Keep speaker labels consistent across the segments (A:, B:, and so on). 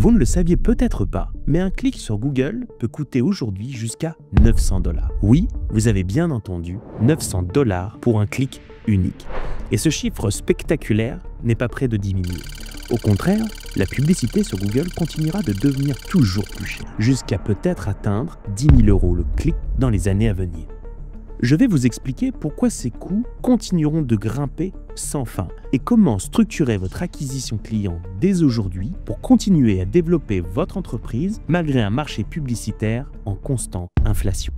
A: Vous ne le saviez peut-être pas, mais un clic sur Google peut coûter aujourd'hui jusqu'à 900 $. Oui, vous avez bien entendu, 900 $ pour un clic unique. Et ce chiffre spectaculaire n'est pas près de diminuer. Au contraire, la publicité sur Google continuera de devenir toujours plus chère, jusqu'à peut-être atteindre 10 000 € le clic dans les années à venir. Je vais vous expliquer pourquoi ces coûts continueront de grimper sans fin et comment structurer votre acquisition client dès aujourd'hui pour continuer à développer votre entreprise malgré un marché publicitaire en constante inflation.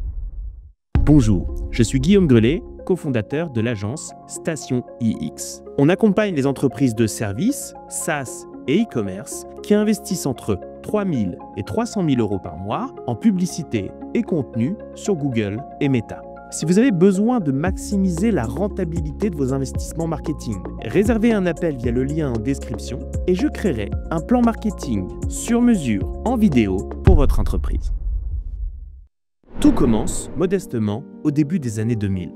A: Bonjour, je suis Guillaume Grelet, cofondateur de l'agence Station IX. On accompagne les entreprises de services, SaaS et e-commerce qui investissent entre 3 000 et 300 000 € par mois en publicité et contenu sur Google et Meta. Si vous avez besoin de maximiser la rentabilité de vos investissements marketing, réservez un appel via le lien en description et je créerai un plan marketing sur mesure en vidéo pour votre entreprise. Tout commence modestement au début des années 2000.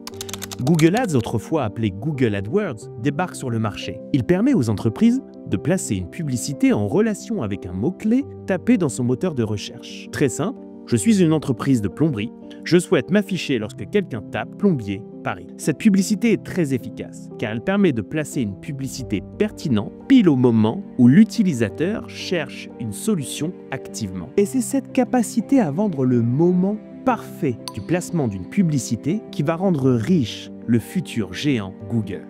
A: Google Ads, autrefois appelé Google AdWords, débarque sur le marché. Il permet aux entreprises de placer une publicité en relation avec un mot-clé tapé dans son moteur de recherche. Très simple. Je suis une entreprise de plomberie. Je souhaite m'afficher lorsque quelqu'un tape « Plombier Paris ». Cette publicité est très efficace car elle permet de placer une publicité pertinente pile au moment où l'utilisateur cherche une solution activement. Et c'est cette capacité à vendre le moment parfait du placement d'une publicité qui va rendre riche le futur géant Google.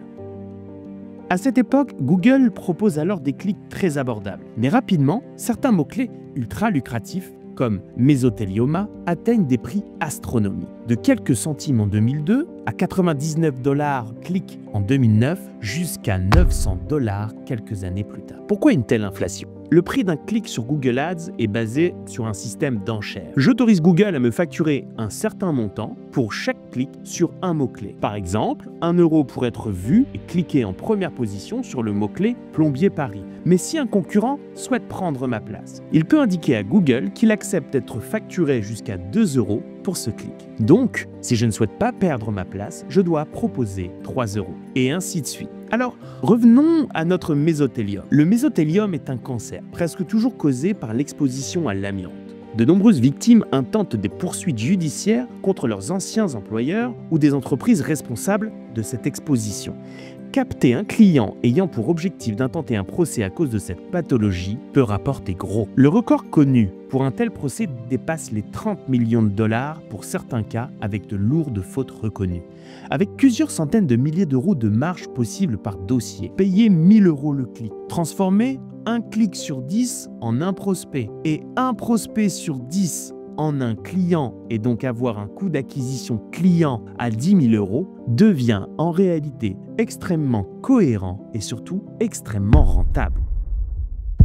A: À cette époque, Google propose alors des clics très abordables. Mais rapidement, certains mots-clés ultra lucratifs comme mésothelioma atteignent des prix astronomiques. De quelques centimes en 2002 à 99 $ clic en 2009 jusqu'à 900 $ quelques années plus tard. Pourquoi une telle inflation ? Le prix d'un clic sur Google Ads est basé sur un système d'enchères. J'autorise Google à me facturer un certain montant pour chaque clic sur un mot-clé. Par exemple, 1 € pour être vu et cliqué en première position sur le mot-clé « Plombier Paris ». Mais si un concurrent souhaite prendre ma place, il peut indiquer à Google qu'il accepte d'être facturé jusqu'à 2 € pour ce clic. Donc, si je ne souhaite pas perdre ma place, je dois proposer 3 €. Et ainsi de suite. Alors, revenons à notre mésothéliome. Le mésothéliome est un cancer, presque toujours causé par l'exposition à l'amiante. De nombreuses victimes intentent des poursuites judiciaires contre leurs anciens employeurs ou des entreprises responsables de cette exposition. Capter un client ayant pour objectif d'intenter un procès à cause de cette pathologie peut rapporter gros. Le record connu pour un tel procès dépasse les 30 millions de $ pour certains cas avec de lourdes fautes reconnues. Avec plusieurs centaines de milliers d'euros de marge possible par dossier, payer 1 000 € le clic, transformer un clic sur 10 en un prospect et un prospect sur 10 en un client et donc avoir un coût d'acquisition client à 10 000 € devient en réalité extrêmement cohérent et surtout extrêmement rentable.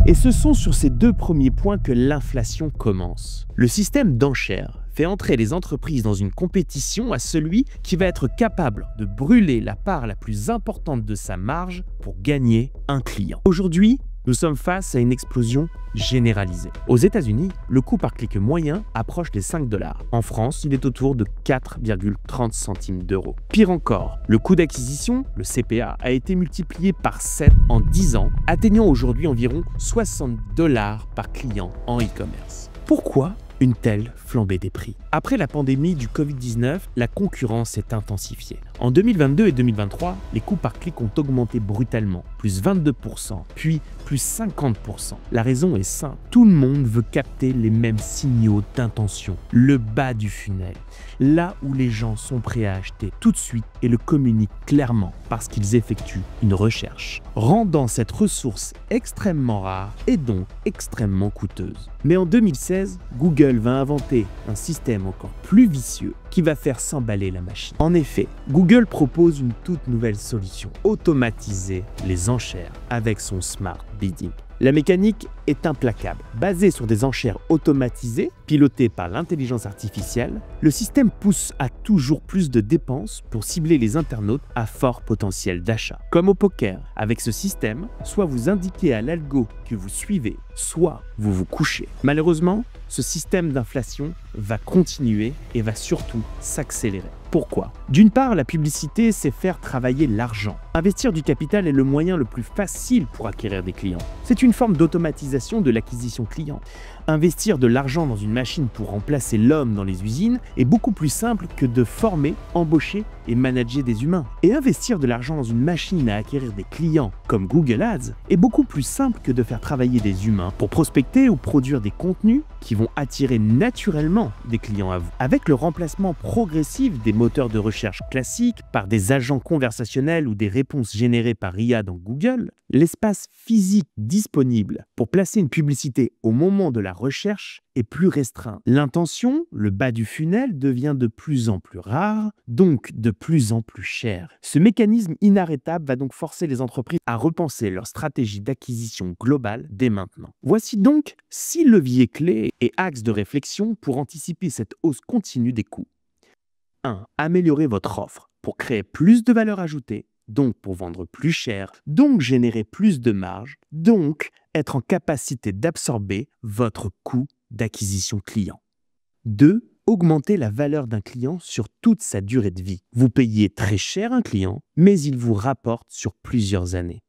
A: Et ce sont sur ces deux premiers points que l'inflation commence. Le système d'enchères fait entrer les entreprises dans une compétition à celui qui va être capable de brûler la part la plus importante de sa marge pour gagner un client. Aujourd'hui, nous sommes face à une explosion généralisée. Aux États-Unis, le coût par clic moyen approche les 5 $. En France, il est autour de 4,30 centimes d'euros. Pire encore, le coût d'acquisition, le CPA, a été multiplié par 7 en 10 ans, atteignant aujourd'hui environ 60 $ par client en e-commerce. Pourquoi une telle flambée des prix? Après la pandémie du Covid-19, la concurrence s'est intensifiée. En 2022 et 2023, les coûts par clic ont augmenté brutalement, plus 22%, puis plus 50%. La raison est simple, tout le monde veut capter les mêmes signaux d'intention, le bas du funnel, là où les gens sont prêts à acheter tout de suite et le communiquent clairement parce qu'ils effectuent une recherche, rendant cette ressource extrêmement rare et donc extrêmement coûteuse. Mais en 2016, Google va inventer un système encore plus vicieux qui va faire s'emballer la machine. En effet, Google propose une toute nouvelle solution, automatiser les enchères avec son Smart Bidding. La mécanique est implacable. Basée sur des enchères automatisées, pilotées par l'intelligence artificielle, le système pousse à toujours plus de dépenses pour cibler les internautes à fort potentiel d'achat. Comme au poker, avec ce système, soit vous indiquez à l'algo que vous suivez, soit vous vous couchez. Malheureusement, ce système d'inflation va continuer et va surtout s'accélérer. Pourquoi? D'une part, la publicité, c'est faire travailler l'argent. Investir du capital est le moyen le plus facile pour acquérir des clients. C'est une forme d'automatisation l'automatisation de l'acquisition client. Investir de l'argent dans une machine pour remplacer l'homme dans les usines est beaucoup plus simple que de former, embaucher et manager des humains. Et investir de l'argent dans une machine à acquérir des clients comme Google Ads est beaucoup plus simple que de faire travailler des humains pour prospecter ou produire des contenus qui vont attirer naturellement des clients à vous. Avec le remplacement progressif des moteurs de recherche classiques par des agents conversationnels ou des réponses générées par IA dans Google, l'espace physique disponible pour placer une publicité au moment de la recherche est plus restreint. L'intention, le bas du funnel, devient de plus en plus rare, donc de plus en plus cher. Ce mécanisme inarrêtable va donc forcer les entreprises à repenser leur stratégie d'acquisition globale dès maintenant. Voici donc 6 leviers clés et axes de réflexion pour anticiper cette hausse continue des coûts. 1. Améliorer votre offre pour créer plus de valeur ajoutée, donc pour vendre plus cher, donc générer plus de marge, donc être en capacité d'absorber votre coût d'acquisition client. 2. Augmenter la valeur d'un client sur toute sa durée de vie. Vous payez très cher un client, mais il vous rapporte sur plusieurs années.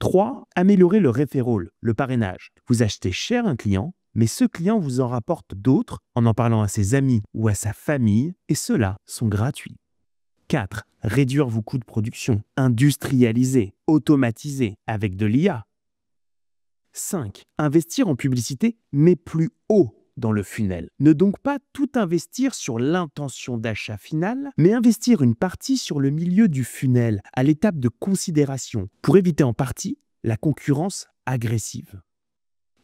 A: 3. Améliorer le referral, le parrainage. Vous achetez cher un client, mais ce client vous en rapporte d'autres en parlant à ses amis ou à sa famille, et ceux-là sont gratuits. 4. Réduire vos coûts de production, industrialiser, automatiser avec de l'IA. 5. Investir en publicité, mais plus haut dans le funnel. Ne donc pas tout investir sur l'intention d'achat finale, mais investir une partie sur le milieu du funnel, à l'étape de considération, pour éviter en partie la concurrence agressive.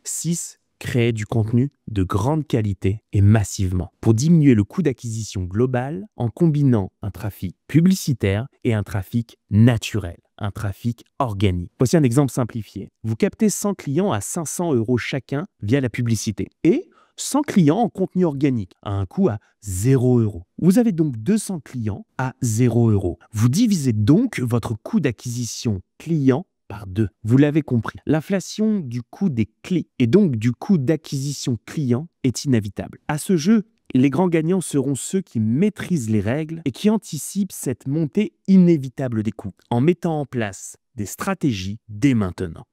A: 6. Créer du contenu de grande qualité et massivement pour diminuer le coût d'acquisition global en combinant un trafic publicitaire et un trafic naturel, un trafic organique. Voici un exemple simplifié. Vous captez 100 clients à 500 € chacun via la publicité et 100 clients en contenu organique à un coût à 0 €. Vous avez donc 200 clients à 0 €. Vous divisez donc votre coût d'acquisition client par 2. Vous l'avez compris, l'inflation du coût des clés et donc du coût d'acquisition client est inévitable. À ce jeu, les grands gagnants seront ceux qui maîtrisent les règles et qui anticipent cette montée inévitable des coûts en mettant en place des stratégies dès maintenant.